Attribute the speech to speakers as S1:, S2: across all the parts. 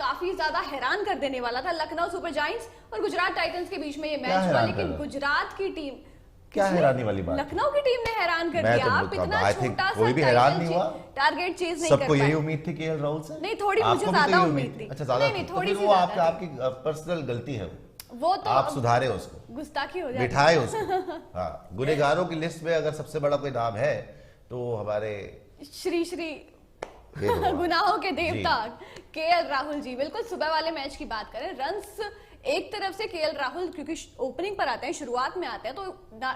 S1: काफी ज्यादा हैरान कर देने वाला था। लखनऊ सुपर जायंट्स और गुजरात टाइटंस के बीच में ये मैच हुआ, लेकिन गुजरात की टीम,
S2: क्या हैरानी वाली बात,
S1: लखनऊ की टीम ने हैरान कर दिया। आप इतना छोटा सा
S2: कोई भी हैरान नहीं हुआ,
S1: टारगेट चेज नहीं कर पाए।
S2: सबको यही उम्मीद थी केएल राहुल से।
S1: नहीं, थोड़ी मुझे ज्यादा उम्मीद थी।
S2: अच्छा, ज्यादा नहीं, थोड़ी सी, वो आपकी पर्सनल गलती है, वो तो आप सुधारे उसको,
S1: गुस्ताखी हो जाए,
S2: बिठाए उसको। हाँ, गुनहगारों की लिस्ट में अगर सबसे बड़ा कोई नाम है तो हमारे
S1: श्री गुनाहों के देवता केएल राहुल जी। बिल्कुल, सुबह वाले मैच की बात करें, रन्स एक तरफ से केएल राहुल क्योंकि ओपनिंग पर आते हैं, शुरुआत में आते हैं, तो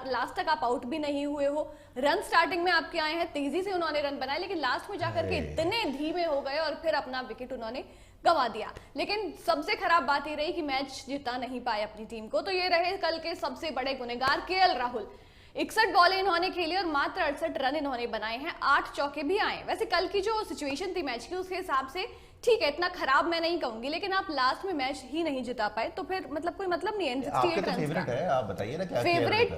S1: लास्ट तक आप आउट भी नहीं हुए हो। रन स्टार्टिंग में आपके आए हैं, तेजी से उन्होंने रन बनाए, लेकिन लास्ट में जाकर के इतने धीमे हो गए और फिर अपना विकेट उन्होंने गंवा दिया। लेकिन सबसे खराब बात ये रही कि मैच जिता नहीं पाए अपनी टीम को, तो ये रहे कल के सबसे बड़े गुनहगार केएल राहुल। 61 बॉलें इन्होंने खेली और मात्र 68 रन इन्होंने बनाए हैं, 8 चौके भी आए। वैसे कल की जो सिचुएशन थी मैच की, उसके हिसाब से ठीक है, इतना खराब मैं नहीं कहूंगी, लेकिन आप लास्ट में मैच ही नहीं जिता पाए तो फिर मतलब कोई मतलब नहीं है।
S2: आपके तो फेवरेट है, आप बताइए ना क्या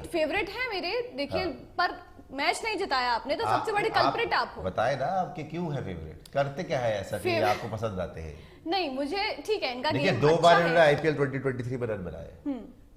S1: फेवरेट है मेरे, देखिए, पर मैच नहीं जिताया आपने, तो सबसे बड़ी कल्प्रिट आप हो।
S2: बताए ना आपके क्यों है फेवरेट, करते क्या है ऐसा कि आपको पसंद आते हैं?
S1: नहीं, मुझे ठीक है, इनका
S2: गेम 2 बार इन्होंने आईपीएल 2023 में रन बनाए,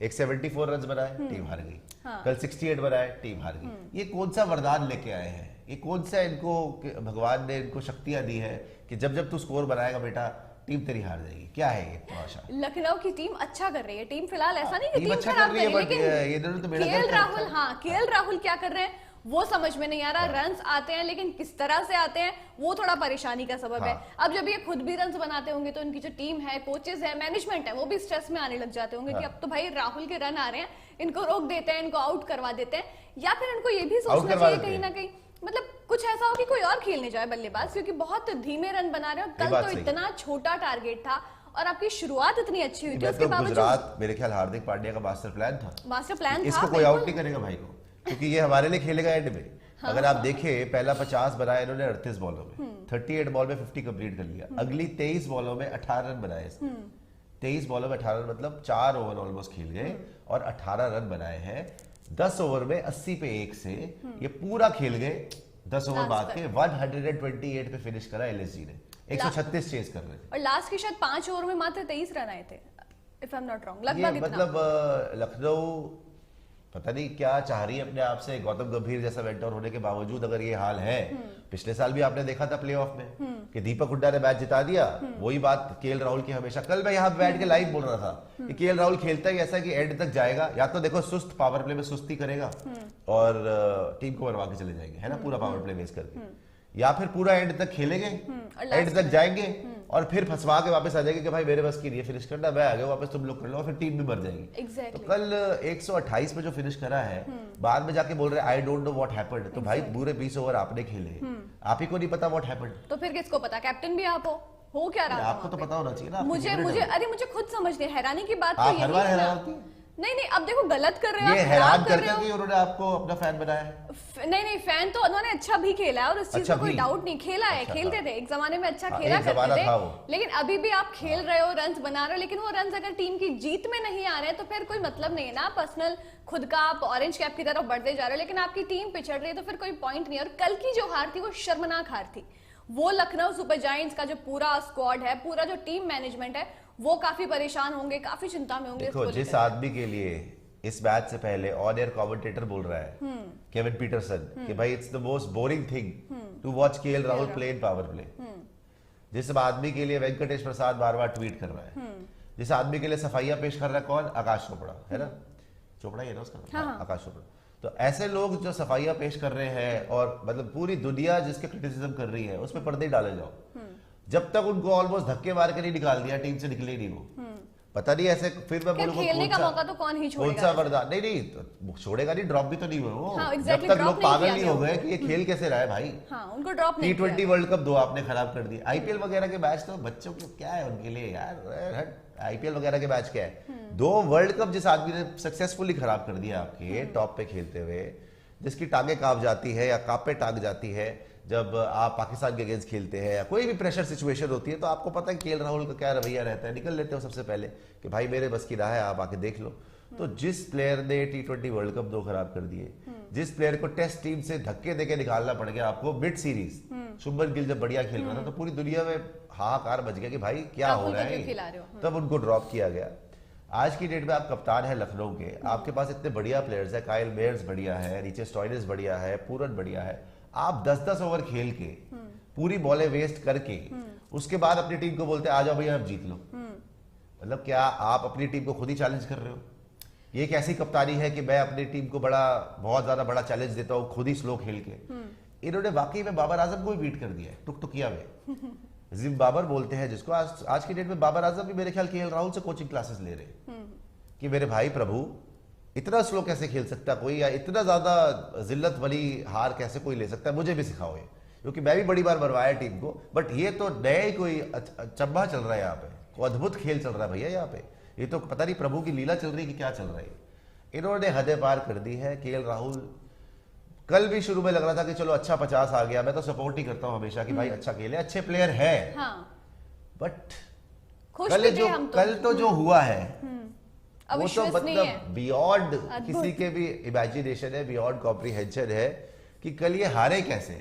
S2: एक 74 रन बनाए, टीम हार गई। कल 68 बनाए, टीम हार गई। ये कौन सा वरदान लेके आए हैं, ये कौन सा इनको भगवान ने इनको शक्तियां दी है कि जब जब तू स्कोर बनाएगा बेटा टीम तेरी हार जाएगी? क्या है ये तमाशा?
S1: लखनऊ की टीम अच्छा कर रही है, टीम फिलहाल ऐसा नहीं कि टीम खराब कर रही है, लेकिन केएल राहुल, हाँ, केएल राहुल क्या कर रहे हैं वो समझ में नहीं आ रहा। रन्स आते हैं लेकिन किस तरह से आते हैं वो थोड़ा परेशानी का सबब है। अब जब ये खुद भी रन्स बनाते होंगे तो इनकी जो टीम है, कोचेस है, मैनेजमेंट है, वो भी स्ट्रेस में आने लग जाते होंगे कि अब तो भाई राहुल के रन आ रहे हैं, इनको रोक देते हैं, इनको आउट करवा देते हैं, या फिर इनको ये भी सोचना चाहिए कहीं ना कहीं मतलब कुछ ऐसा हो कि कोई और खेलने जाए बल्लेबाज, क्योंकि बहुत धीमे रन बना रहे हो। कल तो इतना छोटा टारगेट था और आपकी शुरुआत इतनी अच्छी हुई थी, उसके बावजूद
S2: गुजरात, मेरे ख्याल हार्दिक पांड्या का मास्टर प्लान था, इसको कोई आउट नहीं करेगा भाई को, क्योंकि ये हमारे लिए खेलेगा एंड में। अगर आप देखें, पहला 50 बनाया इन्होंने 38 बॉलों में, 38 बॉल में 50 कंप्लीट कर लिया। अगली 23 बॉलों में 18 रन बनाए, 23 बॉलों में 18 रन, मतलब 4 ओवर ऑलमोस्ट खेल गए और 18 रन बनाए हैं। 10 ओवर में 80 पे 1 से ये पूरा खेल गए। 10 ओवर बाद के 128 पे फिनिश करा एलएसजी ने, 136 चेस कर रहे थे
S1: और लास्ट के शायद 5 ओवर में मात्र 23 रन आए थे, if I am not wrong, लगभग इतना।
S2: मतलब लखनऊ पता नहीं क्या चाह रही है अपने आप से, गौतम गंभीर जैसा वेंटर होने के बावजूद अगर ये हाल है। पिछले साल भी आपने देखा था प्लेऑफ में कि दीपक हुड्डा ने मैच जिता दिया। वही बात केएल राहुल की हमेशा, कल मैं यहाँ बैठ के लाइव बोल रहा था कि केएल राहुल खेलता ही ऐसा कि एंड तक जाएगा, या तो देखो सुस्त पावर प्ले में सुस्ती करेगा और टीम को बनवा के चले जाएंगे, है ना, पूरा पावर प्ले वेस्ट करके, या फिर पूरा एंड तक खेलेंगे, एंड तक जाएंगे और फिर फंसवा के वापस आ जाएंगे कि भाई मेरे बस की नहीं है फिनिश करना, मैं आ गया वापस, तुम लोग कर लो, और फिर टीम भी मर जाएगी।
S1: exactly.
S2: तो कल 128 पे जो फिनिश करा है, बाद में जाके बोल रहे आई डोंट नो व्हाट हैपेंड। तो भाई पूरे 20 ओवर आपने खेले, आप ही को नहीं पता व्हाट हैपेंड,
S1: तो फिर किसको पता? कैप्टन भी आप हो क्या रहा?
S2: आपको तो पता होना चाहिए ना।
S1: मुझे खुद समझ नहीं, हैरानी की बात तो
S2: यही है ना।
S1: नहीं, अब देखो गलत कर रहे हो,
S2: ये हैरान करके उन्होंने आपको अपना फैन बनाया है।
S1: नहीं, फैन तो उन्होंने अच्छा भी खेला है और उस चीज में कोई डाउट नहीं, खेला है, खेलते थे एक जमाने में, अच्छा खेला करते थे, लेकिन अभी भी आप खेल रहे हो, रन बना रहे हो, लेकिन वो रन अगर टीम की जीत में नहीं आ रहे तो फिर कोई मतलब नहीं है ना। पर्सनल खुद का आप ऑरेंज कैप की तरफ बढ़ते जा रहे हो, लेकिन आपकी टीम पिछड़ रही है तो फिर कोई पॉइंट नहीं है। और कल की जो हार थी वो शर्मनाक हार थी। वो लखनऊ सुपर जायंट्स का जो पूरा स्क्वाड है, पूरा जो टीम मैनेजमेंट है, वो काफी परेशान होंगे, काफी चिंता में होंगे।
S2: देखो, जिस आदमी के लिए इस मैच से पहले ऑन एयर कमेंटेटर बोल रहा है, केविन पीटरसन, कि भाई it's the most boring thing to watch KL Rahul play in power play, जिस आदमी के लिए वेंकटेश प्रसाद बार बार ट्वीट कर रहा है, जिस आदमी के लिए सफाइयां पेश कर रहा है, कौन? आकाश चोपड़ा, है ना, चोपड़ा ही है ना उसका, आकाश चोपड़ा। तो ऐसे लोग जो सफाइयां पेश कर रहे हैं और मतलब पूरी दुनिया जिसके क्रिटिसिज्म कर रही है, उसमें पर्दे डाले जाओ। जब तक उनको ऑलमोस्ट धक्के मार के नहीं निकाल दिया, टीम से निकले नहीं वो, पता नहीं ऐसे फिर मैं बोलूंगा
S1: खेलने का मौका तो कौन ही छोड़ेगा,
S2: कौन सा वरदान? नहीं तो छोड़ेगा नहीं, ड्रॉप भी तो नहीं हुआ वो। जब तक लोग पागल नहीं हो गए कि ये खेल कैसे रहा है भाई।
S1: उनको ड्रॉप नहीं किया।
S2: T20 वर्ल्ड कप 2 आपने खराब कर दिया, आईपीएल वगैरह के मैच तो बच्चों को क्या है उनके लिए यार, आईपीएल वगैरह के मैच क्या है? 2 वर्ल्ड कप जिस आदमी ने सक्सेसफुली खराब कर दिया आपके टॉप पे खेलते हुए, जिसकी टांगे कांप जाती है या कांपे टांग जाती है जब आप पाकिस्तान के अगेंस्ट खेलते हैं या कोई भी प्रेशर सिचुएशन होती है, तो आपको पता है केएल राहुल का क्या रवैया रहता है, निकल लेते हो सबसे पहले कि भाई मेरे बस की राह है, आप आके देख लो। तो जिस प्लेयर ने T20 वर्ल्ड कप 2 खराब कर दिए, जिस प्लेयर को टेस्ट टीम से धक्के देके निकालना पड़ गया आपको मिड सीरीज, शुभमन गिल जब बढ़िया खेल रहा था तो पूरी दुनिया में हाहाकार मच गया कि भाई क्या हो रहा है, तब उनको ड्रॉप किया गया। आज की डेट में आप कप्तान है लखनऊ के, आपके पास इतने बढ़िया प्लेयर्स है, काइल मेयर्स बढ़िया है, नीचे स्टोइनिस बढ़िया है, पूरन बढ़िया है, आप 10-10 ओवर खेल के पूरी बॉलें वेस्ट करके उसके बाद अपनी टीम को बोलते आ जाओ भैया अब जीत लो। मतलब क्या आप अपनी टीम को खुद ही चैलेंज कर रहे हो? ये एक ऐसी कप्तानी है कि मैं अपनी टीम को बहुत ज्यादा बड़ा चैलेंज देता हूँ खुद ही स्लो खेल के। इन्होंने वाकई में बाबर आजम को भी बीट कर दिया है टुकटुकिया में। जिम बाबर बोलते हैं जिसको, आज की डेट में बाबर आजम भी मेरे ख्याल KL राहुल से कोचिंग क्लासेस ले रहे कि मेरे भाई प्रभु इतना स्लो कैसे खेल सकता कोई, या इतना ज्यादा जिल्लत वाली हार कैसे कोई ले सकता है, मुझे भी सिखाओ ये, क्योंकि मैं भी बड़ी बार मरवाया टीम को, बट ये तो नया ही कोई चब्बा चल रहा है यहाँ पे, कोई अद्भुत खेल चल रहा है भैया यहाँ पे, ये तो पता नहीं प्रभु की लीला चल रही है कि क्या चल रहा है। इन्होंने हदें पार कर दी है। KL राहुल कल भी शुरू में लग रहा था कि चलो अच्छा 50 आ गया, मैं तो सपोर्ट ही करता हूँ हमेशा कि भाई अच्छा खेले, अच्छे प्लेयर है, बट कल तो जो हुआ है वो तो मतलब बियॉन्ड किसी के भी इमेजिनेशन है, बियॉन्ड कॉम्प्रिहेंशन है कि कल ये हारे कैसे।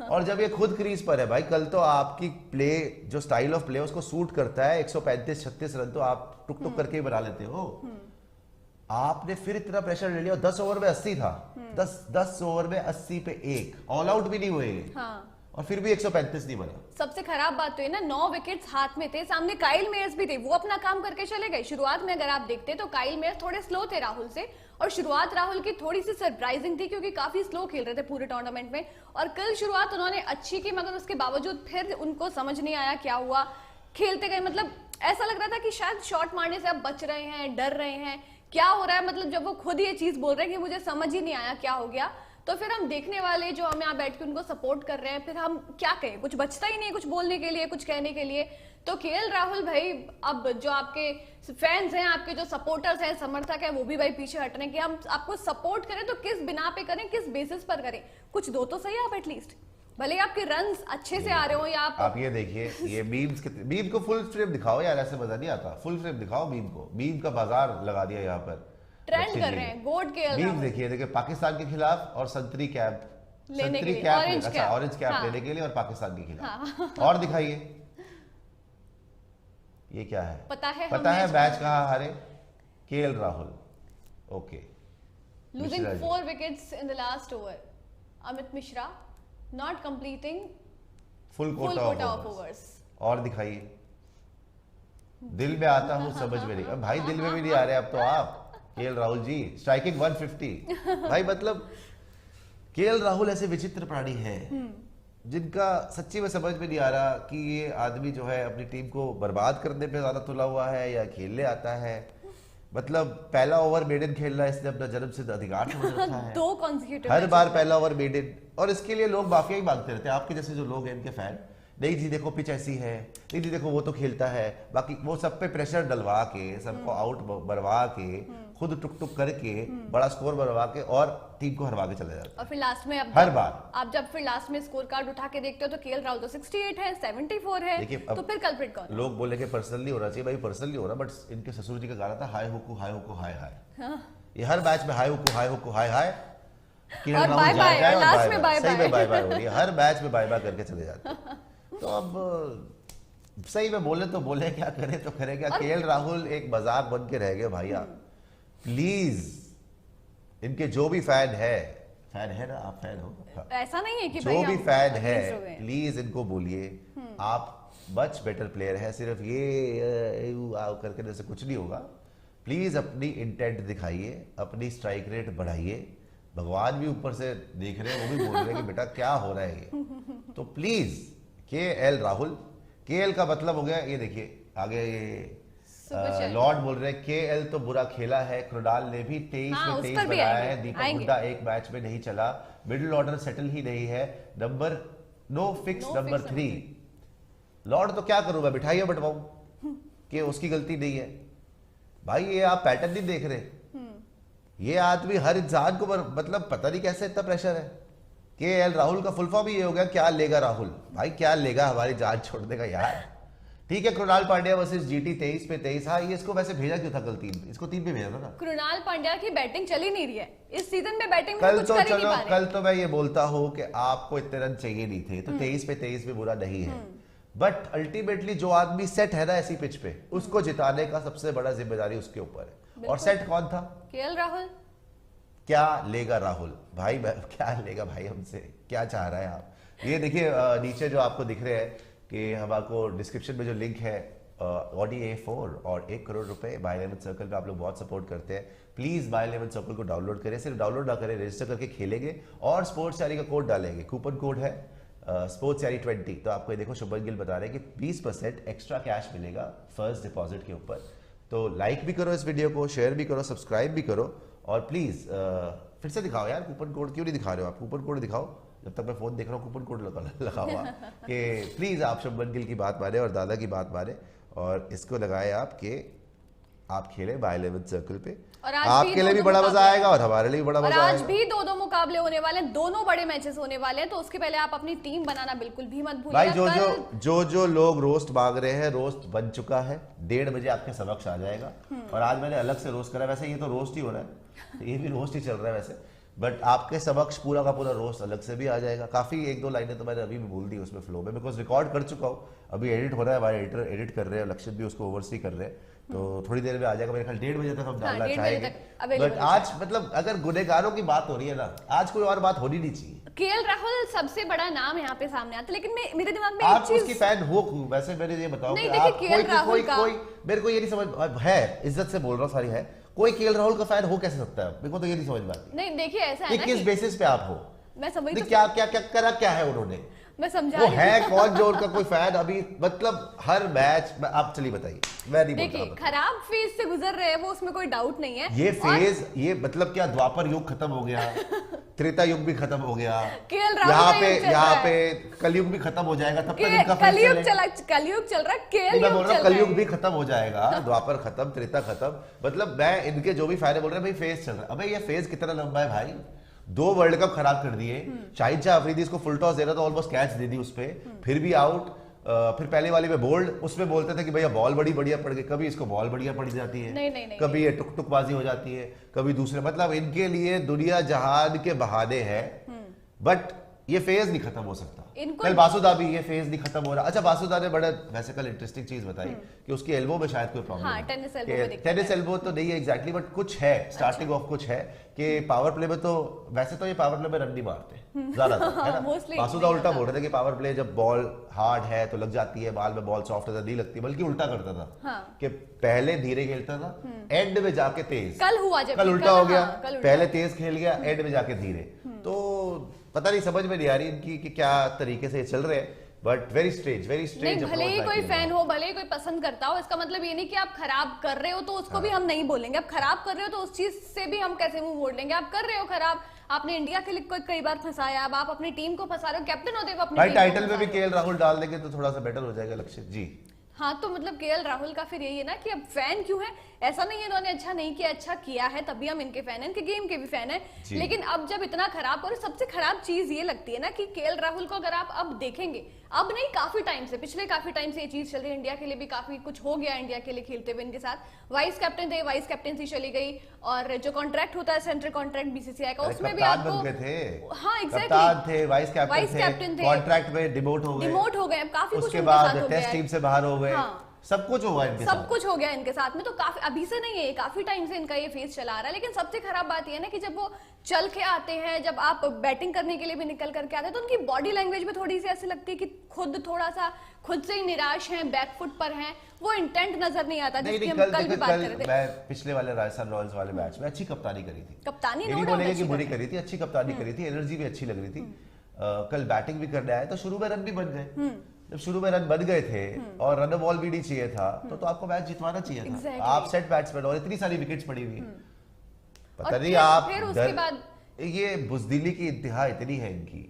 S2: और जब ये खुद क्रीज पर है भाई, कल तो आपकी प्ले जो स्टाइल ऑफ प्ले उसको सूट करता है, 135-36 रन तो आप टुक टुक करके ही बना लेते हो। आपने फिर इतना प्रेशर ले लिया, 10 ओवर में 80 था, 10 ओवर में 80 पे 1 ऑल आउट भी नहीं हुए, और फिर भी 135 नहीं बना।
S1: सबसे खराब बात तो है ना, 9 विकेट्स हाथ में थे, सामने काइल मेयर्स भी थे, वो अपना काम करके चले गए। शुरुआत में अगर आप देखते तो काइल मेयर्स थोड़े स्लो थे राहुल से, और शुरुआत राहुल की थोड़ी सी सरप्राइजिंग थी क्योंकि काफी स्लो खेल रहे थे पूरे टूर्नामेंट में। और कल शुरुआत उन्होंने अच्छी की, मगर उसके बावजूद फिर उनको समझ नहीं आया क्या हुआ, खेलते गए, मतलब ऐसा लग रहा था कि शायद शॉट मारने से अब बच रहे हैं, डर रहे हैं, क्या हो रहा है। मतलब जब वो खुद ये चीज बोल रहे हैं कि मुझे समझ ही नहीं आया क्या हो गया, तो फिर हम देखने वाले जो हम यहाँ बैठ के उनको सपोर्ट कर रहे हैं, फिर हम क्या कहें, कुछ बचता ही नहीं कुछ बोलने के लिए, कुछ कहने के लिए। तो KL राहुल भाई, अब जो आपके फैंस हैं, आपके जो सपोर्टर्स हैं, समर्थक हैं, वो भी भाई पीछे हट रहे हैं कि हम आपको सपोर्ट करें तो किस बिना पे करें, किस बेसिस पर करें, कुछ दो तो सही आप एटलीस्ट, भले आपके रन्स अच्छे से आ रहे हो, या
S2: आप ये देखिए ये मीम को फुल फ्रेम दिखाओ यार, ऐसे मजा नहीं आता, फुल फ्रेम दिखाओ मीम को, मीम का बाजार लगा दिया यहाँ पर,
S1: ट्रेंड कर रहे हैं गोड KL
S2: मीम। देखिए पाकिस्तान के खिलाफ और संतरी कैप
S1: लेने के लिए,
S2: ऑरेंज कैप लेने के लिए, और पाकिस्तान के खिलाफ। और दिखाइए ये क्या है, पता है मैच कहाँ हारे? KL Rahul, okay,
S1: losing 4 wickets in the last over. Amit Mishra not completing
S2: full quota of overs. और दिखाइए, दिल में आता हूँ समझ में नहीं, भाई दिल में भी नहीं आ रहे अब तो आप KL राहुल जी, स्ट्राइकिंग 150 भाई। मतलब KL राहुल ऐसे विचित्र प्राणी है जिनका सच्ची में समझ में नहीं आ रहा कि ये आदमी जो है अपनी टीम को बर्बाद करने पे ज्यादा तुला हुआ है या खेलने आता है। मतलब पहला ओवर मेडन खेलना इसने अपना जन्म सिद्ध अधिकार समझ रखा है
S1: 2 consecutive
S2: हर बार पहला ओवर मेडन, और इसके लिए लोग माफिया ही मांगते रहते हैं, आपके जैसे जो लोग हैं इनके फैन, नहीं जी देखो पिच ऐसी है, नहीं जी देखो वो तो खेलता है, बाकी वो सब पे प्रेशर डलवा के, सबको आउट बरवा के, खुद टुक टुक करके बड़ा स्कोर बनवा के और टीम को हरवा के चले जाते हैं।
S1: और फिर लास्ट में
S2: हर बार
S1: आप जब फिर लास्ट में स्कोर कार्ड उठा के देखते हो तो KL राहुल तो 68 है, 74 है, तो फिर कल्प्रिट कौन?
S2: लोग बोलेंगे पर्सनली होना चाहिए, भाई पर्सनली हो रहा, बट इनके ससुर जी का गाना था हाय हुकू हाय हुकू हाय हाय, ये हर मैच में हाय हुकू हाय हुकू हाय हाय, KL राहुल जाए और लास्ट में बाय बाय हो रही है, हर मैच में बाय बाय करके चले जाते हैं। तो अब सही में बोले तो बोले, क्या करे तो करे क्या, KL राहुल एक मजाक बन के रह गए भैया। प्लीज इनके जो भी फैन है ना, आप फैन हो,
S1: ऐसा नहीं है कि
S2: जो भी फैन है प्लीज इनको बोलिए आप मच बेटर प्लेयर है, सिर्फ ये करके जैसे कुछ नहीं होगा। प्लीज अपनी इंटेंट दिखाइए, अपनी स्ट्राइक रेट बढ़ाइए, भगवान भी ऊपर से देख रहे हैं, वो भी बोल रहे हैं कि बेटा क्या हो रहा है ये। तो प्लीज KL राहुल, KL का मतलब हो गया, ये देखिए आगे ये लॉर्ड बोल रहे हैं KL तो बुरा खेला है, क्रोडाल ने भी 23 में 23 बनाया है, दीपक हुड्डा एक मैच में नहीं चला, मिडिल ऑर्डर सेटल ही नहीं है, number no fix number 3। Lord तो क्या करूं मैं, बिठाइए बटवाऊं कि उसकी गलती नहीं है। भाई ये आप पैटर्न नहीं देख रहे, ये आदमी हर इंसान को मतलब पता नहीं कैसे इतना प्रेशर है। KL राहुल का फुल फॉर्म ही ये हो गया क्या लेगा राहुल, भाई क्या लेगा हमारी जान छोड़ने का यार, ठीक है, कृणाल पांड्या वर्सेस जीटी 23 पे 23। हाँ, ये इसको वैसे भेजा क्यों था कल 3 पे? इसको 3 पे भेजा था ना।
S1: कृणाल पांड्या की बैटिंग चली नहीं रही है इस सीजन में, बैटिंग में
S2: कल
S1: कुछ
S2: तो
S1: कर ही नहीं
S2: चलो,
S1: पा रहे।
S2: कल तो मैं ये बोलता हूँ कि आपको इतने रन चाहिए नहीं थे, तो 23 पे 23 भी बुरा नहीं है, बट अल्टीमेटली जो आदमी सेट है ना ऐसी पिच पे, उसको जिताने का सबसे बड़ा जिम्मेदारी उसके ऊपर है। और सेट कौन था?
S1: केएल राहुल।
S2: क्या लेगा राहुल भाई? क्या लेगा भाई हमसे? क्या चाह रहा है आप? ये देखिए नीचे जो आपको दिख रहे हैं कि हमारे डिस्क्रिप्शन में जो लिंक है ऑडी A4 और 1 करोड़ रुपए बाय 11 सर्कल पे आप लोग बहुत सपोर्ट करते हैं। प्लीज बाय 11 सर्कल को डाउनलोड करें, सिर्फ डाउनलोड ना करें, रजिस्टर करके खेलेंगे और स्पोर्ट्स यारी का कोड डालेंगे। कूपन कोड है स्पोर्ट्स यारी 20। तो आपको ये देखो शुभन गिल बता रहे हैं कि 20% एक्स्ट्रा कैश मिलेगा फर्स्ट डिपॉजिट के ऊपर। तो लाइक भी करो इस वीडियो को, शेयर भी करो, सब्सक्राइब भी करो, और प्लीज फिर से दिखाओ यार, कूपन कोड क्यों नहीं दिखा रहे हो आप? कूपन कोड दिखाओ, जब तक मैं फोन देख रहा हूँ कूपन कोड लगा हुआ कि प्लीज आप शुभमन गिल की बात माने और दादा की बात माने, और इसको लगाए आप कि आप खेले बाय 11 सर्कल पे।
S1: और आज
S2: आपके लिए भी बड़ा मजा आएगा और हमारे लिए भी बड़ा मजा
S1: आज
S2: आएगा।
S1: भी 2-2 मुकाबले होने वाले हैं, दोनों बड़े मैचेस होने वाले हैं, तो उसके पहले आप अपनी टीम बनाना बिल्कुल भी मत
S2: भाई।
S1: भूलिएगा।
S2: जो लोग रोस्ट मांग रहे हैं, रोस्ट बन चुका है, 1:30 बजे आपके समक्ष आ जाएगा। और आज मैंने अलग से रोस्ट करा, वैसे ये तो रोस्ट ही हो रहा है, ये भी रोस्ट ही चल रहा है वैसे, बट आपके समक्ष पूरा का पूरा रोस्ट अलग से भी आ जाएगा। काफी 1-2 लाइनें तो मैंने अभी भी बोल दी उसमें फ्लो में, बिकॉज रिकॉर्ड कर चुका हूँ, अभी एडिट हो रहा है, हमारे एडिटर एडिट कर रहे हैं, लक्षित भी उसको ओवरसी कर रहे हैं, तो थोड़ी देर में आ जाएगा मेरे ख्याल 1:30 बजे तक हम डालना चाहेंगे। बट आज मतलब अगर गुनहगारों की बात हो रही है ना, आज कोई और बात होनी नहीं चाहिए।
S1: केएल राहुल सबसे बड़ा नाम यहाँ पे सामने आता है, लेकिन मेरे दिमाग में
S2: आप
S1: एक चीज,
S2: उसकी फैन हो वैसे मेरे ये बताओ
S1: नहीं,
S2: कि
S1: देखिए,
S2: आप
S1: केएल राहुल का
S2: कोई मेरे को ये नहीं समझ है, इज्जत से बोल रहा हूँ सारी है, कोई केएल राहुल का फैन हो कैसे सकता है? मेरे को तो ये नहीं समझ में आती।
S1: नहीं देखिए ऐसा है ना
S2: किस
S1: कि
S2: बेसिस पे आप हो?
S1: मैं समझ तो
S2: क्या क्या क्या करा क्या है उन्होंने?
S1: मैं समझा
S2: वो
S1: रही
S2: है
S1: हूँ।
S2: कौन जो उनका कोई फैन अभी मतलब हर मैच में? आप चलिए बताइए, मैं नहीं
S1: देखिए
S2: बोलता।
S1: खराब फेज से गुजर रहे हैं वो, उसमें कोई डाउट नहीं है।
S2: ये फेज ये मतलब क्या द्वापर युग खत्म हो गया, त्रेता युग भी खत्म हो गया,
S1: केएल राहुल
S2: यहाँ पे कलयुग भी खत्म हो जाएगा, तब तक इनका
S1: कलयुग चल रहा है, केएल
S2: मैं बोल रहा हूँ कलयुग भी खत्म हो जाएगा, द्वापर खत्म, त्रेता खत्म, मतलब मैं इनके जो भी फायदे बोल रहे हैं भाई फेज चल रहा है। अबे ये फेज कितना लंबा है भाई? 2 वर्ल्ड कप खराब कर दिए, शाहिद शाह अफरीदी इसको फुल टॉस दे रहा था, ऑलमोस्ट कैच दे दी उस पे, फिर भी आउट, फिर पहले वाली में बोल्ड, उसमें बोलते थे कि भैया बॉल बड़ी बढ़िया पड़ गई, कभी इसको बॉल बढ़िया पड़ जाती है,
S1: नहीं,
S2: कभी ये टुक टुकबाजी हो जाती है, कभी दूसरे, मतलब इनके लिए दुनिया जहान के बहाने हैं, बट ये फेज नहीं खत्म हो सकता। कल बासुदा भी ये फेज नहीं खत्म हो रहा। अच्छा, बासुदा ने बड़ा वैसे कल इंटरेस्टिंग चीज बताई कि उसकी एल्बो में शायद कोई प्रॉब्लम है। टेनिस एल्बो तो नहीं है एग्जैक्टली, बट कुछ है, स्टार्टिंग ऑफ कुछ है कि पावर प्ले में तो वैसे तो ये पावर प्ले में रन नहीं मारते ज्यादातर, है ना? बासुदा उल्टा बोल रहे थे कि पावर प्ले जब बॉल हार्ड है तो लग जाती है, बाल में बॉल सॉफ्ट है तो नहीं लगती, बल्कि उल्टा करता था कि पहले धीरे खेलता था, एंड में जाके तेज। कल उल्टा हो गया, पहले तेज खेल गया, एंड में जाके धीरे। तो पता नहीं, समझ में नहीं आ रही इनकी कि क्या तरीके से चल रहे हैं, बट वेरी स्ट्रेंज
S1: नहीं, भले ही कोई फैन हो, भले ही कोई पसंद करता हो, इसका मतलब ये नहीं कि आप खराब कर रहे हो तो उसको भी हम नहीं बोलेंगे। आप खराब कर रहे हो तो उस चीज से भी हम कैसे मुंह मोड़ लेंगे? आप कर रहे हो खराब, आपने इंडिया के लिए कई बार फंसाया, अब आप अपनी टीम को फंसा रहे हो, कैप्टन होते हो अपनी
S2: भाई टाइटल में भी केएल राहुल डाल देंगे तो थोड़ा सा बेटर हो जाएगा लक्षित जी।
S1: हाँ, तो मतलब केएल राहुल का फिर यही है ना कि अब फैन क्यों है? ऐसा नहीं है इन्होंने अच्छा नहीं किया, अच्छा किया है तभी हम इनके फैन हैं, इनके गेम के भी फैन हैं, लेकिन अब जब इतना खराब, और सबसे खराब चीज ये लगती है ना कि केएल राहुल को अगर आप अब देखेंगे, अब नहीं काफी टाइम से, पिछले काफी टाइम से ये चीज चल रही है, इंडिया के लिए भी काफी कुछ हो गया इंडिया के लिए खेलते हुए इनके साथ। वाइस कैप्टन थे, वाइस कैप्टनसी चली गई, और जो कॉन्ट्रैक्ट होता है सेंट्रल कॉन्ट्रैक्ट बीसीसीआई का, उसमें भी आपको
S2: हाँ एग्जैक्टली थे, वाइस कैप्टन थे, कॉन्ट्रैक्ट में डिमोट हो गए,
S1: काफी कुछ
S2: उसके बाद टेस्ट टीम से बाहर हो गए, सब कुछ हुआ इनके साथ,
S1: सब कुछ हो गया इनके साथ में। तो काफी अभी से नहीं है, काफी टाइम से इनका ये फेस चला रहा है। लेकिन सबसे खराब बात ये है ना कि जब वो चल के आते हैं, जब आप बैटिंग करने के लिए भी निकल करके आते हैं, तो उनकी बॉडी लैंग्वेज में थोड़ी सी ऐसी लगती है कि खुद थोड़ा सा खुद से ही निराश हैं, बैकफुट पर हैं, वो इंटेंट नजर नहीं आता जिसकी हम कल भी बात कर रहे थे।
S2: मैं पिछले वाले राजस्थान रॉयल्स वाले मैच में अच्छी कप्तानी करी थी,
S1: कप्तानी
S2: नहीं बोलेंगे कि बुरी करी थी, अच्छी कप्तानी करी थी, एनर्जी भी अच्छी लग रही थी। कल बैटिंग भी करने आए तो शुरू में रन भी बन गए, जब शुरू में रन बन गए थे और रन बॉल भी नहीं चाहिए था, तो आपको मैच जितवाना चाहिए था। आप सेट बैट्समैन और इतनी सारी विकेट्स पड़ी हुई, पता नहीं आप
S1: फिर उसके बाद
S2: ये बुजदिली की इंतहा इतनी है इनकी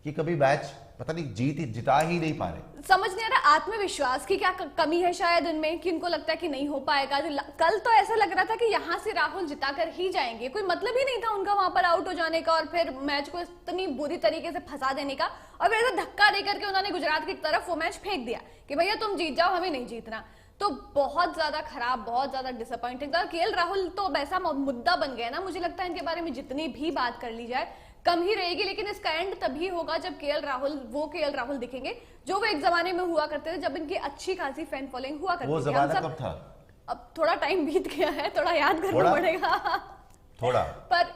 S2: कि कभी मैच पता नहीं जिता ही नहीं पा रहे।
S1: समझ नहीं आ रहा आत्मविश्वास की क्या कमी है शायद उनमें, कि उनको लगता है कि नहीं हो पाएगा। कल तो ऐसा लग रहा था कि यहाँ से राहुल जिता कर ही जाएंगे, कोई मतलब ही नहीं था उनका वहां पर आउट हो जाने का और फिर मैच को इतनी बुरी तरीके से फंसा देने का, और फिर ऐसा धक्का देकर के उन्होंने गुजरात की तरफ वो मैच फेंक दिया कि भैया तुम जीत जाओ, हमें नहीं जीतना। तो बहुत ज्यादा खराब, बहुत ज्यादा डिसअपॉइंटिंग था। केएल राहुल तो अब ऐसा मुद्दा बन गया ना, मुझे लगता है इनके बारे में जितनी भी बात कर ली जाए कम ही रहेगी, लेकिन इसका एंड तभी होगा जब केएल राहुल दिखेंगे जो वो एक जमाने में हुआ करते थे, जब इनकी अच्छी खासी फैन फॉलोइंग हुआ करती थी।
S2: वो जमाना कब था?
S1: अब थोड़ा टाइम बीत गया है, थोड़ा याद करना पड़ेगा
S2: थोड़ा।
S1: पर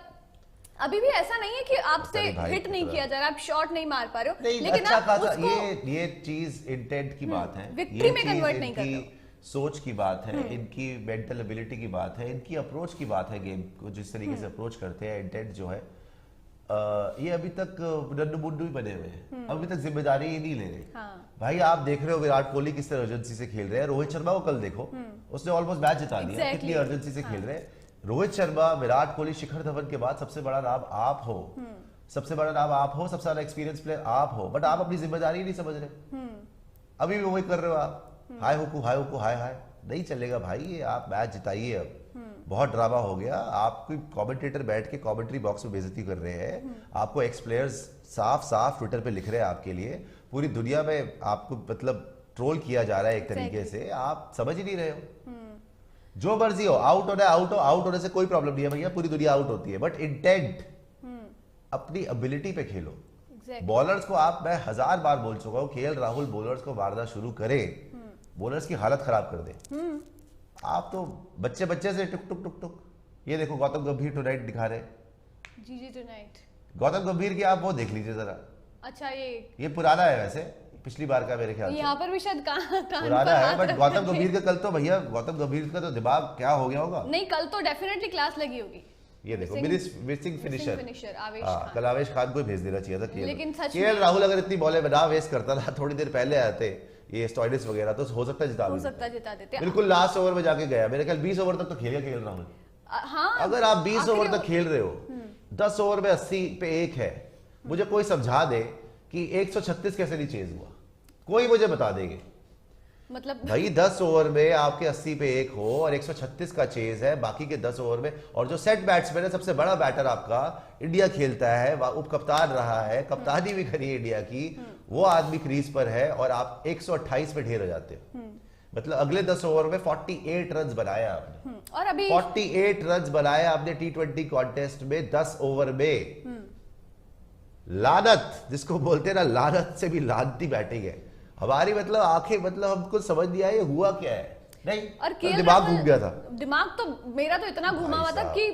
S1: अभी भी ऐसा नहीं है कि आपसे हिट नहीं किया जा रहा, आप शॉट नहीं मार पा रहे हो, लेकिन
S2: अच्छा
S1: आप उसको
S2: ये चीज इंटेंट की बात है,
S1: विक्ट्री में कन्वर्ट नहीं करते हो।
S2: सोच की बात है, इनकी मेंटल एबिलिटी की बात है, इनकी अप्रोच की बात है, गेम को जिस तरीके से अप्रोच करते हैं, इंटेंट जो है। ये अभी तक नन्नू मुन्नू ही बने हुए हैं, अभी तक जिम्मेदारी ही नहीं ले रहे।
S1: हाँ।
S2: भाई आप देख रहे हो विराट कोहली किस तरह अर्जेंसी से खेल रहे हैं, रोहित शर्मा को कल देखो, उसने ऑलमोस्ट मैच जिता दिया, कितनी अर्जेंसी से खेल रहे हैं। रोहित शर्मा, विराट कोहली, शिखर धवन के बाद सबसे बड़ा नाम आप हो, सबसे बड़ा नाम आप हो, सबसे ज्यादा एक्सपीरियंस प्लेयर आप हो, बट आप अपनी जिम्मेदारी नहीं समझ रहे। अभी भी वही कर रहे हो आप, हाय हुकू हाय हाय, नहीं चलेगा भाई। ये आप मैच जिताइए, अब बहुत ड्रामा हो गया। आपको कमेंटेटर बैठ के कमेंट्री बॉक्स में बेइज्जती कर रहे हैं, आपको एक्स प्लेयर्स साफ साफ ट्विटर पे लिख रहे हैं आपके लिए, पूरी दुनिया में आपको मतलब ट्रोल किया जा रहा है एक तरीके से, आप समझ ही नहीं रहे हो। जो मर्जी हो, आउट होना है आउट होने से कोई प्रॉब्लम नहीं है भैया, पूरी दुनिया आउट होती है, बट इंटेंट अपनी एबिलिटी पे खेलो। बॉलर्स को मैं 1000 बार बोल चुका हूं, केएल राहुल बॉलर्स को मारना शुरू करे, बॉलर्स की हालत खराब कर दे। आप तो बच्चे से टुक टुक टुक टुक। ये देखो गौतम गंभीर टुनाइट दिखा रहे,
S1: जी टुनाइट।
S2: गौतम गंभीर की आप वो देख लीजिए जरा।
S1: अच्छा, ये
S2: पुराना है वैसे, पिछली बार का मेरे ख्याल से
S1: यहाँ पर भी शायद
S2: पुराना है, बट गौतम गंभीर का कल तो भैया, गौतम गंभीर का तो दिमाग क्या हो गया होगा।
S1: नहीं, कल तो डेफिनेटली क्लास लगी होगी।
S2: ये देखो मिसिंग फिनिशर कल आवेश खान को भेज देना चाहिए था।
S1: लेकिन
S2: केएल राहुल अगर इतनी बॉलें ना वेस्ट करता था, थोड़ी देर पहले आते ये स्टॉइनिस वगैरह, तो हो सकता है जिता देते। बिल्कुल लास्ट ओवर में जाके गया, मेरे ख्याल 20 ओवर तक तो खेलेगा केएल राहुल।
S1: हाँ,
S2: अगर आप 20 ओवर तक खेल रहे हो, 10 ओवर में 80 पे 1 है, मुझे कोई समझा दे कि 136 कैसे नहीं चेज हुआ, कोई मुझे बता देंगे।
S1: मतलब
S2: भाई 10 ओवर में आपके 80 पे 1 हो और 136 का चेज है बाकी के 10 ओवर में, और जो सेट बैट्समैन है, सबसे बड़ा बैटर आपका इंडिया खेलता है, उप कप्तान रहा है, कप्तानी भी करी इंडिया की, वो आदमी क्रीज पर है और आप 128 पे ढेर हो जाते हो। मतलब अगले 10 ओवर में 48 रन बनाया आपने,
S1: और अभी
S2: 48 रन बनाया आपने T20 कॉन्टेस्ट में 10 ओवर में। लानत जिसको बोलते हैं ना, लानत से भी लानती बैटिंग है हमारी। मतलब आंखें, मतलब हमको समझ नहीं आया ये हुआ क्या है, नहीं और दिमाग घूम गया था।
S1: दिमाग तो मेरा तो इतना घूमा हुआ था कि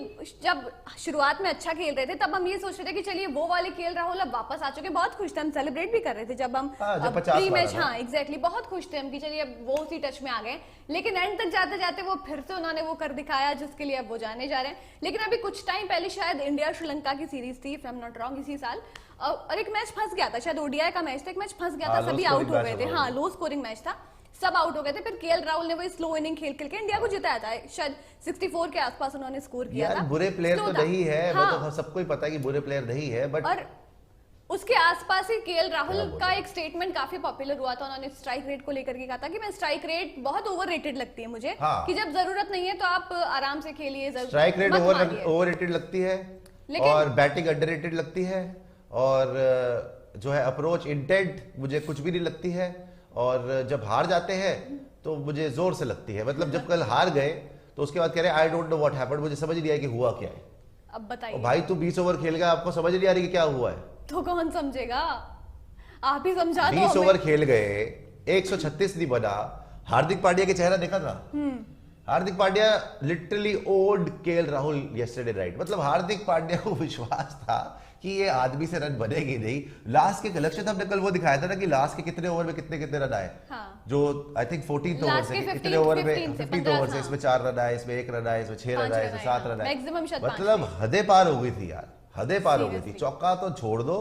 S1: जब शुरुआत में अच्छा खेल रहे थे तब हम ये सोच रहे थे कि चलिए वो वाले केएल राहुल अब वापस आ चुके, बहुत खुश थे, हम सेलिब्रेट भी कर रहे थे जब हम प्री मैच, हाँ एग्जैक्टली, बहुत खुश थे हम कि चलिए अब वो उसी टच में आ गए। लेकिन एंड तक जाते जाते वो फिर से उन्होंने वो कर दिखाया जिसके लिए अब वो जाने जा रहे हैं। लेकिन अभी कुछ टाइम पहले शायद इंडिया श्रीलंका की सीरीज थी, if I am not wrong, इसी साल, और एक मैच फंस गया था, शायद ओडीआई का मैच था, एक मैच फंस गया था, सभी आउट हो गए थे। हाँ, लो स्कोरिंग मैच था, सब आउट हो गए थे। फिर केएल राहुल ने वो स्लो इनिंग खेल के इंडिया को जिताया था, शायद 64 के आसपास उन्होंने स्कोर किया था।
S2: बुरे प्लेयर तो नहीं है, वो तो सबको ही पता है कि बुरे प्लेयर नहीं है, बट
S1: और उसके आसपास ही केएल राहुल का एक स्टेटमेंट काफी पॉपुलर हुआ था, उन्होंने स्ट्राइक रेट को लेकर के कहा था कि मैं स्ट्राइक रेट बहुत ओवररेटेड लगती है मुझे,
S2: हाँ।
S1: कि जब जरूरत नहीं है तो आप आराम से खेलिए,
S2: स्ट्राइक रेट ओवररेटेड लगती है और बैटिंग अंडररेटेड लगती है, और जो है अप्रोच इंटेंट मुझे कुछ भी नहीं लगती है, और जब हार जाते हैं तो मुझे जोर से लगती है। मतलब जब कल हार गए तो उसके बाद कह रहे आई डोंट नो व्हाट हैपेंड, मुझे समझ नहीं आया कि हुआ क्या है।
S1: अब बताइए
S2: भाई तू 20 ओवर खेल गया, आपको समझ नहीं आ रही कि क्या हुआ है,
S1: तो कौन समझेगा, आप ही समझा दो।
S2: 20 ओवर खेल गए, 136 नहीं बना। हार्दिक पांड्या के चेहरा देखा था, Hardik Pandya literally owed KL Rahul yesterday right. मतलब हार्दिक पांड्या को विश्वास था कि ये आदमी से रन बनेगी नहीं। लास्ट के कलेक्शन हमने कल वो दिखाया था ना कि लास्ट के कितने ओवर में कितने रन आए, हाँ। जो आई थिंक 14th ओवर से, इतने ओवर में 15th ओवर से, इसमें 4 रन आए, इसमें 1 रन आए, इसमें 6 रन आए, इसमें 7 रन आए, मतलब हदें पार हो गई थी यार, हदें पार हो गई थी। चौका तो छोड़ दो,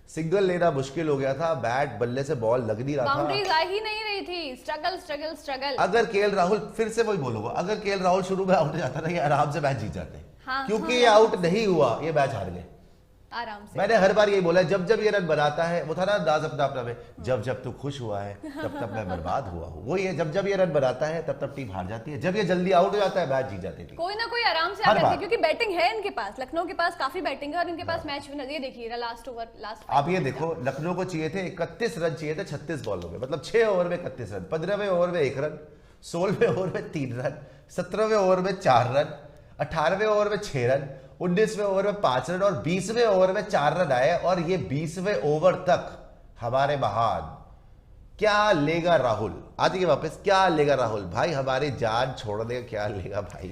S2: सिंगल लेना मुश्किल हो गया था, बैट बल्ले से बॉल लग नहीं रहा था,
S1: बाउंड्रीज आ ही नहीं रही थी, स्ट्रगल।
S2: अगर केएल राहुल, फिर से वही बोलूंगा, अगर केएल राहुल शुरू में आउट जाता ना, ये आराम से मैच जीत जाते, क्योंकि ये आउट नहीं हुआ, ये मैच हार गए।
S1: आराम से।
S2: मैंने हर बार यही बोला है, जब जब ये रन बनाता है, वो था ना अंदाज अपना अपना में, जब जब तू खुश हुआ है तब तब मैं बर्बाद हुआ हूँ, वो ये जब जब ये रन बनाता है तब तब टीम हार जाती है, जब ये जल्दी आउट हो जाता है मैच जीत जाती है।
S1: कोई ना कोई आराम से
S2: हर
S1: आकर
S2: बार।
S1: क्योंकि बैटिंग है इनके पास, लखनऊ के पास काफी बैटिंग है और इनके पास मैच विनर। ये देखिए लास्ट ओवर, लास्ट
S2: आप ये देखो, लखनऊ को चाहिए थे 31 रन चाहिए थे 36 बॉलों में, मतलब 6 ओवर में 31 रन, 15वें ओवर में 1 रन, 16वें ओवर में 3 रन, 17वें ओवर में 4 रन, 18वें ओवर में 6 रन, 19वें ओवर में 5 रन और 20वें ओवर में 4 रन आए। और ये 20वें ओवर तक हमारे महान, क्या लेगा राहुल, आते वापस, क्या लेगा राहुल भाई, हमारी जान छोड़ देगा, क्या लेगा भाई,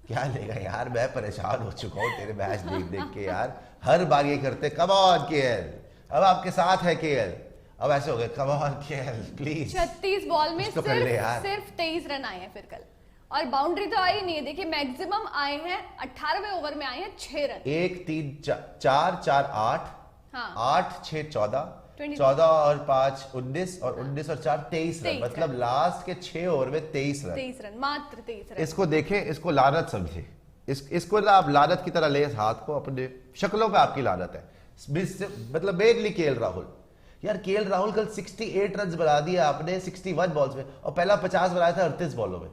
S2: क्या लेगा यार। मैं परेशान हो चुका हूं तेरे मैच देख देख के यार, हर बार ये करते, कम ऑन केएल, अब आपके साथ है केएल, अब ऐसे हो गए, come on KL please.
S1: 36 ball में
S2: कुछ तो कर ले यार।
S1: सिर्फ 23 रन आए हैं फिर कल, और बाउंड्री तो आई नहीं है। देखिए मैक्सिमम आए हैं 18वें ओवर में आए हैं 6 रन।
S2: 1 3 4 4 8,
S1: हाँ।
S2: 8 6 14,
S1: 22
S2: 14 और 5 19 और 19 और 4 23 रन,
S1: 23
S2: मतलब लास्ट के 6 ओवर में 23 रन।
S1: 23 रन, मात्र 23 रन।
S2: इसको देखें, इसको लानत समझे, इसको ना आप लानत की तरह ले, इस हाथ को, अपने शक्लों पे आपकी लानत है। मतलब मेनली केएल राहुल, यार केएल राहुल कल 68 रन बना दिए आपने 61 बॉल्स में, और पहला 50 बनाया था 38 बॉलों में।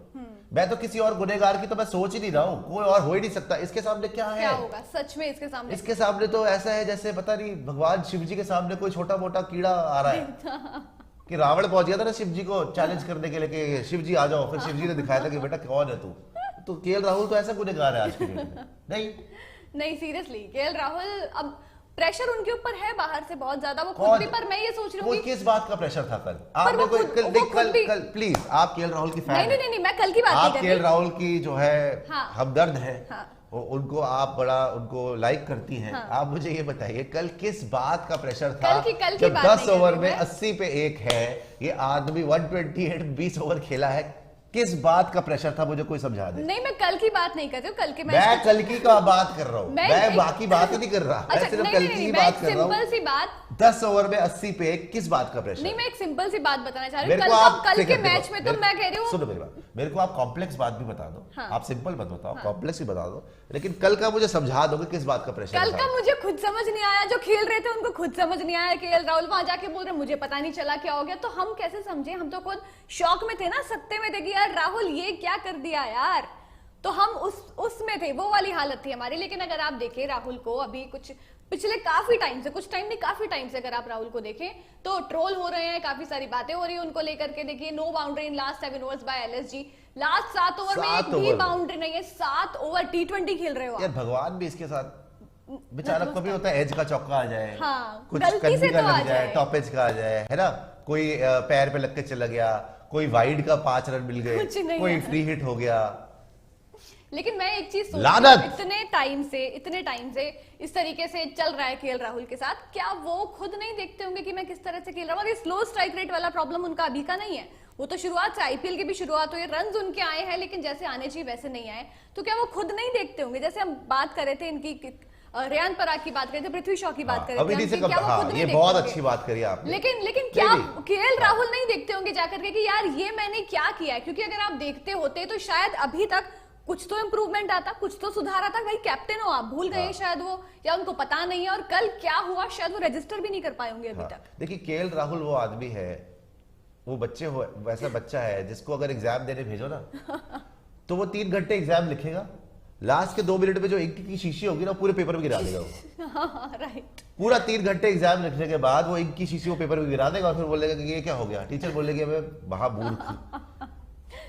S2: मैं तो किसी और गुनेगार की तो मैं सोच ही नहीं रहा हूं, कोई और हो ही नहीं सकता इसके सामने। क्या है,
S1: क्या होगा सच में इसके सामने?
S2: इसके सामने तो ऐसा है जैसे पता नहीं भगवान शिव जी के सामने कोई छोटा मोटा कीड़ा आ रहा है कि रावण पहुंच गया था ना शिव जी को चैलेंज करने के लिए कि शिव जी आ जाओ, फिर शिव जी ने दिखाया था कि बेटा कौन है तू। तो केएल राहुल तो ऐसा गुनेगार है आज के डेट में। नहीं
S1: सीरियसली केएल राहुल, अब प्रेशर उनके ऊपर है बाहर से बहुत ज्यादा, वो खुद
S2: कौन?
S1: भी, पर मैं ये सोच रही हूँ
S2: किस बात का प्रेशर था कल?
S1: पर
S2: आपने
S1: वो
S2: कोई
S1: खुद-
S2: कल
S1: वो
S2: देख,
S1: खुद भी-
S2: कल प्लीज, आप केएल राहुल की फैन
S1: नहीं
S2: हैं।
S1: नहीं नहीं, मैं कल की बात
S2: आप
S1: नहीं कर
S2: केएल
S1: रही।
S2: राहुल की जो है
S1: हाँ।
S2: हमदर्द है,
S1: हाँ।
S2: उनको आप बड़ा उनको लाइक करती हैं।
S1: हाँ।
S2: आप मुझे ये बताइए कल किस बात का प्रेशर था?
S1: कल की
S2: जब
S1: बात
S2: 10
S1: नहीं कर
S2: ओवर
S1: रही
S2: में
S1: मैं।
S2: 80 पे 1 है, ये आदमी 128 20 ओवर खेला है, किस बात का प्रेशर था? मुझे कोई समझा दे।
S1: नहीं, मैं कल की बात नहीं कर रही हूँ, कल के
S2: मैं कल की का बात कर रहा हूँ, मैं
S1: मैं
S2: बाकी बात ही नहीं कर रहा, मैं सिर्फ कल की ही
S1: मैं
S2: बात
S1: एक
S2: कर रहा
S1: सिंपल
S2: हूँ।
S1: सी बात
S2: 10 ओवर में 80 पे 1, किस बात का प्रेशर?
S1: नहीं, मैं एक सिंपल सी बात बताना चाह रही
S2: मेरे
S1: हूँ।
S2: को आप
S1: कल के
S2: देखो,
S1: मैच में तो मैं कह रही हूँ,
S2: सुनो मेरी बात, मेरे को आप कॉम्प्लेक्स बात भी बता दो।
S1: हाँ।
S2: आप सिंपल मत बताओ, कॉम्प्लेक्स ही बता दो, लेकिन कल का मुझे समझा दोगे किस बात का प्रेशर
S1: कल
S2: था?
S1: का मुझे खुद समझ नहीं आया, जो खेल रहे थे उनको खुद समझ नहीं आया। केएल राहुल वहां जाके बोल रहे मुझे पता नहीं चला क्या हो गया, तो हम कैसे समझे? हम तो खुद शॉक में थे ना, सत्ते में थे कि यार राहुल ये क्या कर दिया यार। तो हम उसमें थे, वो वाली हालत थी हमारी। लेकिन अगर आप देखें राहुल को अभी कुछ पिछले काफी टाइम से, कुछ टाइम नहीं काफी टाइम से अगर आप राहुल को देखें तो ट्रोल हो रहे हैं, काफी सारी बातें हो रही है उनको लेकर के। देखिए no boundary in last 7 overs by LSG, last 7 over में एक भी बाउंड्री नहीं है। 7 ओवर T20 खेल रहे हो आप।
S2: यार भगवान भी इसके साथ बेचारा, कभी होता है एज का चौका आ जाए,
S1: हाँ,
S2: कुछ
S1: गलती से
S2: कंधी का
S1: तो आ
S2: लग जाए,
S1: जाए।
S2: टॉप एज का आ जाए, है ना, कोई पैर पे लग के चला गया, कोई वाइड का 5 रन मिल गए,
S1: कुछ नहीं
S2: कोई
S1: है।
S2: फ्री हिट हो गया।
S1: लेकिन मैं एक चीज सोच रही
S2: लानत!
S1: हूँ, इतने टाइम से इस तरीके से चल रहा है केएल राहुल के साथ, क्या वो खुद नहीं देखते होंगे कि मैं किस तरह से खेल रहा हूँ? और ये स्लो स्ट्राइक रेट वाला प्रॉब्लम उनका अभी का नहीं है, वो तो शुरुआत से, आईपीएल की भी शुरुआत हुई, रन उनके आए हैं, लेकिन जैसे आने चाहिए वैसे नहीं आए। तो क्या वो खुद नहीं देखते होंगे? जैसे हम बात कर रहे थे इनकी, रेयान पराग की बात कर रहे थे, पृथ्वी शॉ की बात कर रहे थे, क्या वो खुद नहीं
S2: ये
S1: देखते
S2: बहुत
S1: होंगे?
S2: अच्छी बात करी आपने।
S1: लेकिन क्या केएल राहुल नहीं देखते होंगे जाकर के कि यार ये मैंने क्या किया है? क्योंकि अगर आप देखते होते तो शायद अभी तक कुछ तो इंप्रूवमेंट आता, कुछ तो सुधार आता। भाई कैप्टन हो आप, भूल गए शायद वो, या उनको पता नहीं है, और कल क्या हुआ शायद वो रजिस्टर भी नहीं कर पाए होंगे अभी तक।
S2: देखिए केएल राहुल वो आदमी है, वो बच्चे हो, वैसा बच्चा है जिसको अगर एग्जाम देने भेजो ना तो वो 3 घंटे एग्जाम लिखेगा, लास्ट के 2 मिनट में जो इंक की शीशी होगी ना पूरे पेपर में गिरा देगा वो।
S1: राइट।
S2: पूरा 3 घंटे एग्जाम लिखने के बाद वो इंक की शीशी को पेपर में गिरा देगा और फिर बोलेगा कि ये क्या हो गया। टीचर बोलेगी मैं महामूर्ख।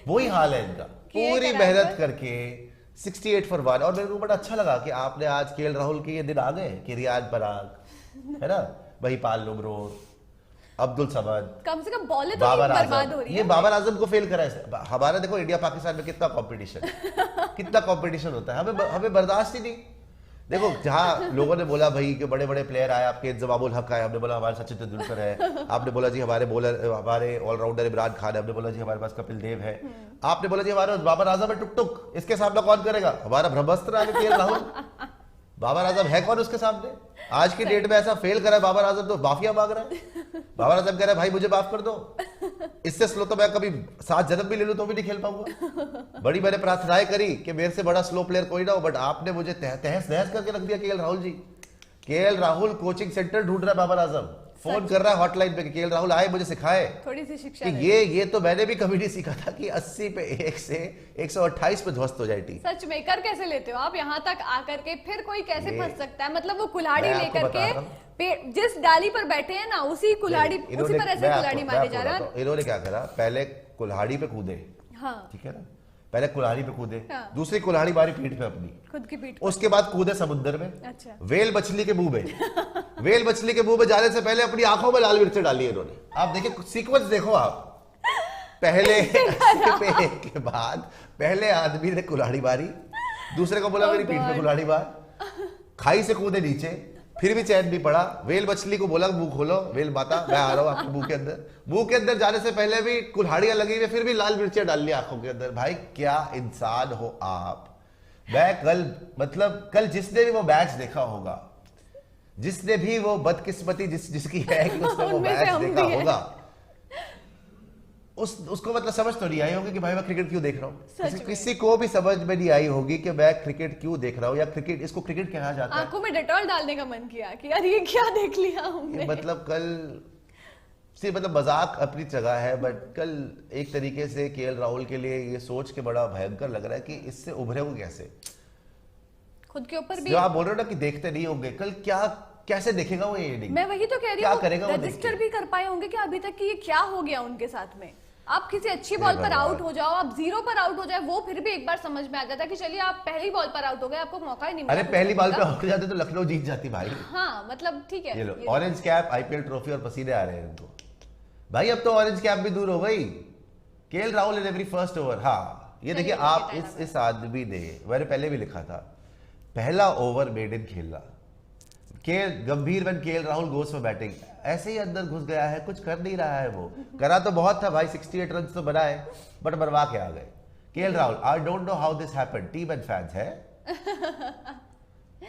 S2: वही हाल है इनका, पूरी मेहनत करके 68 for 1। और मेरे को बड़ा अच्छा लगा कि आपने आज केएल राहुल के ये दिन आ गए कि रियान पराग, है ना, महिपाल लुमरोर, अब्दुल समद,
S1: कम से कम बॉलें तो
S2: बाबर
S1: बर्बाद हो
S2: आजम,
S1: रही
S2: ये
S1: है।
S2: बाबर आजम को फेल करा है। हमारा देखो इंडिया पाकिस्तान में कितना कंपटीशन होता है, हमें बर्दाश्त ही नहीं। देखो जहां लोगों ने बोला भाई कि बड़े बड़े प्लेयर आए आपके, इंजमामुल हक आए, हमने बोला हमारे सचिन तेंदुलकर है, आपने बोला जी हमारे बॉलर, हमारे ऑलराउंडर इमरान खान है, हमने बोला जी हमारे पास कपिल देव है, आपने बोला जी हमारे बाबर आजम है टुक टुक, इसके सामना कौन करेगा? हमारा ब्रह्मास्त्र आगे केएल राहुल। बाबर आजम है कौन उसके सामने? आज की डेट में ऐसा फेल करा है बाबर आजम तो माफिया मांग रहा है। बाबर आजम कह रहा है भाई मुझे माफ कर दो, इससे स्लो तो मैं कभी 7 जन्म भी ले लूं तो भी नहीं खेल पाऊंगा। बड़ी मैंने प्रार्थनाएं करी कि मेरे से बड़ा स्लो प्लेयर कोई ना हो, बट आपने मुझे तहस नहस करके रख दिया KL Rahul ji. KL Rahul coaching centre ढूंढ रहा है बाबर आजम, फोन कर रहा है हॉटलाइन पे कि केएल राहुल आए मुझे सिखाए।
S1: थोड़ी सी शिक्षा
S2: कि ये तो मैंने भी कभी नहीं सीखा था कि 80 पे 1 से 128 पे ध्वस्त हो जाए टीम।
S1: सच में कर कैसे लेते हो आप यहाँ तक आकर के, फिर कोई कैसे फंस सकता है? मतलब वो कुल्हाड़ी
S2: मैं आपको
S1: लेकर
S2: बता
S1: के
S2: रहा हूं।
S1: जिस डाली पर बैठे हैं ना उसी कुल्हाड़ी उसी पर ऐसे कुल्हाड़ी मारे जा रहा है।
S2: इन्होंने क्या करा, पहले कुल्हाड़ी पे कूदे,
S1: हाँ
S2: ठीक है ना, पहले कुल्हाड़ी पे कूदे,
S1: हाँ।
S2: दूसरी कुल्हाड़ी मारी पीठ पे अपनी,
S1: खुद की पीठ।
S2: उसके बाद कूदे समुद्र में,
S1: अच्छा
S2: वेल मछली के मुंह में। वेल मछली के मुंह में जाने से पहले अपनी आंखों में लाल मिर्च डाली इन्होंने। आप देखिए सीक्वेंस देखो आप, पहले पे के बाद पहले आदमी ने कुल्हाड़ी मारी, दूसरे को बोला मेरी पीठ पे कुल्हाड़ी मार, खाई से कूदे नीचे, फिर भी चैन नहीं पड़ा, वेल मछली को बोला मुंह खोलो वेल माता मैं आ रहा हूं आपके मुंह के अंदर। मुंह के अंदर जाने से पहले भी कुल्हाड़ियां लगी हुई, फिर भी लाल मिर्चें डाल ली आंखों के अंदर। भाई क्या इंसान हो आप। मैं कल जिसने भी वो मैच देखा होगा, जिसने भी वो बदकिस्मती जिसकी है कि उसने वो मैच देखा होगा, उसको मतलब समझ तो नहीं आई होगी कि भाई मैं क्रिकेट क्यों देख रहा हूँ। किसी को भी समझ में नहीं आई होगी कि मैं क्रिकेट क्यों देख रहा हूँ, या क्रिकेट इसको क्रिकेट कहा जाता है।
S1: आंखों में डेटॉल डालने का मन किया कि यार ये क्या देख लिया हमने।
S2: मतलब कल सिर्फ मतलब मजाक अपनी जगह है, बट कल एक तरीके से केएल राहुल के लिए ये सोच के बड़ा भयंकर लग रहा है कि इससे उभरे हो कैसे।
S1: खुद के ऊपर भी
S2: जो आप बोल रहे हो ना कि देखते नहीं होंगे, कल क्या कैसे देखेगा वो ये इनिंग।
S1: मैं वही तो कह रही
S2: क्या
S1: हूँ,
S2: करेगा वो
S1: रजिस्टर भी कर पाए होंगे कि अभी तक कि ये क्या हो गया उनके साथ में। आप किसी अच्छी बॉल पर आउट हो जाओ, आप 0 पर आउट हो जाए, वो फिर भी एक बार समझ में आ जाता है कि चलिए आप पहली बॉल पर आउट हो गए, आपको मौका ही नहीं मिला।
S2: अरे पहली बॉल पे आउट हो जाते तो लखनऊ जीत जाती भाई।
S1: हाँ मतलब ठीक है।
S2: ये लो ऑरेंज कैप, आईपीएल ट्रॉफी और पसीने आ रहे हैं इनको। भाई अब तो ऑरेंज कैप भी दूर हो गई। KL Rahul in every first over. हाँ ये देखिए आप इस आदमी ने, मैंने पहले भी लिखा था, पहला ओवर मेड इन खेला। गंभीर one KL Rahul goes for batting, ऐसे ही अंदर घुस गया है, कुछ कर नहीं रहा है वो। करा तो बहुत था भाई, 68 रन तो बनाए, बट मरवा के आ गए। KL Rahul, I don't know how this happened, team and fans है।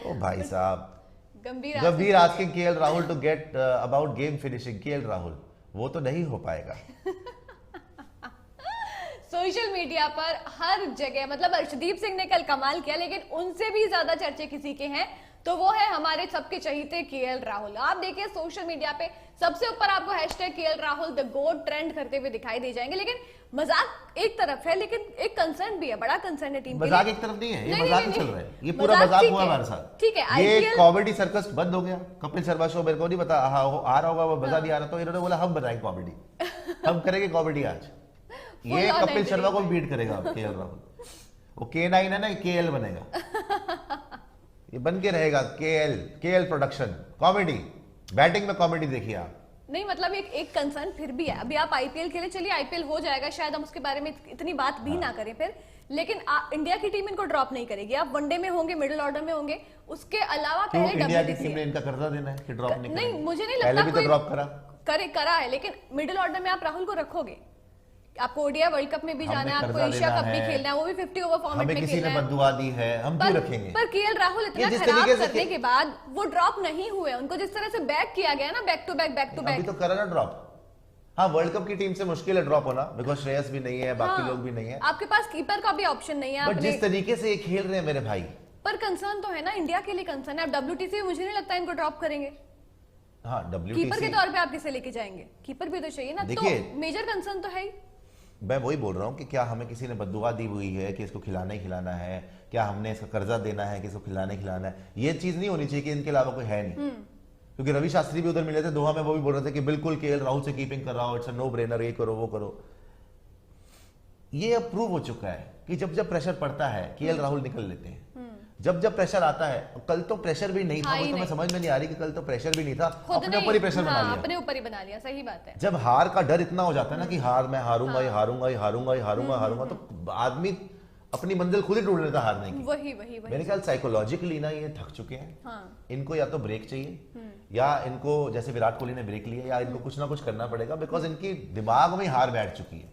S2: ओ भाई साहब, Gambhir asking KL Rahul to get about game finishing. KL Rahul, वो तो नहीं हो पाएगा।
S1: सोशल मीडिया पर हर जगह, मतलब अर्शदीप सिंह ने कल कमाल किया, लेकिन उनसे भी ज्यादा चर्चे किसी के हैं तो वो है हमारे सबके चहीते केएल राहुल। आप देखिए सोशल मीडिया पे सबसे ऊपर आपको hashtag KL Rahul the GOAT trend करते हुए दिखाई दे जाएंगे। लेकिन मजाक एक तरफ है, लेकिन एक कंसर्न भी है, बड़ा कंसर्न है टीम के लिए।
S2: मजाक एक तरफ नहीं है, ये मजाक चल रहा है, ये पूरा मजाक हुआ हमारे साथ।
S1: ठीक है,
S2: ये कॉमेडी सर्कस बंद हो गया। कपिल शर्मा शो मेरे को नहीं पता आ रहा होगा, वो मजा नहीं आ रहा, तो इन्होंने बोला हम बनाएंगे कॉमेडी, हम करेंगे कॉमेडी आज। ये कपिल शर्मा को बीट करेगा केएल राहुल। वो K9 है ना, केएल बनेगा, ये बन के रहेगा केएल प्रोडक्शन कॉमेडी। बैटिंग में कॉमेडी देखिए आप।
S1: नहीं मतलब एक कंसर्न फिर भी है। अभी आप आईपीएल के लिए, चलिए आईपीएल हो जाएगा, शायद हम उसके बारे में इतनी बात भी ना करें फिर, लेकिन इंडिया की टीम इनको ड्रॉप नहीं करेगी। आप वनडे में होंगे, मिडिल ऑर्डर में होंगे, उसके अलावा पहले
S2: इंडिया की टीम ने इनका कर्जा देना है कि ड्रॉप नहीं,
S1: मुझे नहीं लगता।
S2: पहले भी तो ड्रॉप
S1: करा है, लेकिन मिडिल ऑर्डर में आप राहुल को रखोगे। आपको ओडीआई वर्ल्ड कप में भी जाना है, आपको एशिया कप भी खेलना है, वो भी 50 ओवर फॉर्मेट में खेलना है।
S2: किसी ने बददुआ दी है, हम क्यों रखेंगे?
S1: पर केएल राहुल इतना खराब करने के बाद वो ड्रॉप नहीं हुए, उनको जिस तरह से बैक किया गया ना, बैक टू बैक
S2: अभी तो करा ना ड्रॉप। हाँ वर्ल्ड कप की टीम से मुश्किल है ड्रॉप होना, बिकॉज श्रेयस भी नहीं है, बाकी लोग भी नहीं है,
S1: आपके पास कीपर का भी ऑप्शन नहीं है।
S2: बट जिस तरीके से ये खेल रहे हैं मेरे भाई,
S1: पर कंसर्न तो है ना, इंडिया के लिए कंसर्न है। अब WTC में मुझे नहीं लगता इनको ड्रॉप करेंगे।
S2: हाँ WTC
S1: कीपर के तौर पे आप किसे लेके जाएंगे? कीपर भी तो चाहिए ना, तो मेजर कंसर्न तो है ही।
S2: मैं वही बोल रहा हूँ कि क्या हमें किसी ने बद्दुआ दी हुई है कि इसको खिलाना ही खिलाना है, क्या हमने इसका कर्जा देना है कि इसको खिलाना ही खिलाना है? ये चीज नहीं होनी चाहिए कि इनके अलावा कोई है नहीं। क्योंकि रवि शास्त्री भी उधर मिले थे दोहा में, वो भी बोल रहे थे कि बिल्कुल केएल राहुल से कीपिंग कर रहा हो, इट्स अ नो ब्रेनर, ये करो वो करो। ये अब प्रूव हो चुका है कि जब जब प्रेशर पड़ता है केएल राहुल निकल लेते हैं। जब जब प्रेशर आता है, कल तो प्रेशर भी नहीं था, वो तो मैं समझ में नहीं आ रही कि कल तो प्रेशर भी नहीं था, अपने ऊपर ही प्रेशर बना लिया,
S1: अपने ऊपर ही बना लिया। सही बात है।
S2: जब हार का डर इतना हो जाता है ना कि मैं हारूंगा, तो आदमी अपनी मंजिल खुद ही ढूंढ लेता हारने की।
S1: वही
S2: मेरे ख्याल साइकोलॉजिकली ना ये थक चुके हैं।
S1: हाँ।
S2: इनको या तो ब्रेक चाहिए, या इनको जैसे विराट कोहली ने ब्रेक लिया, या इनको कुछ ना कुछ करना पड़ेगा, बिकॉज इनकी दिमाग में हार बैठ चुकी है।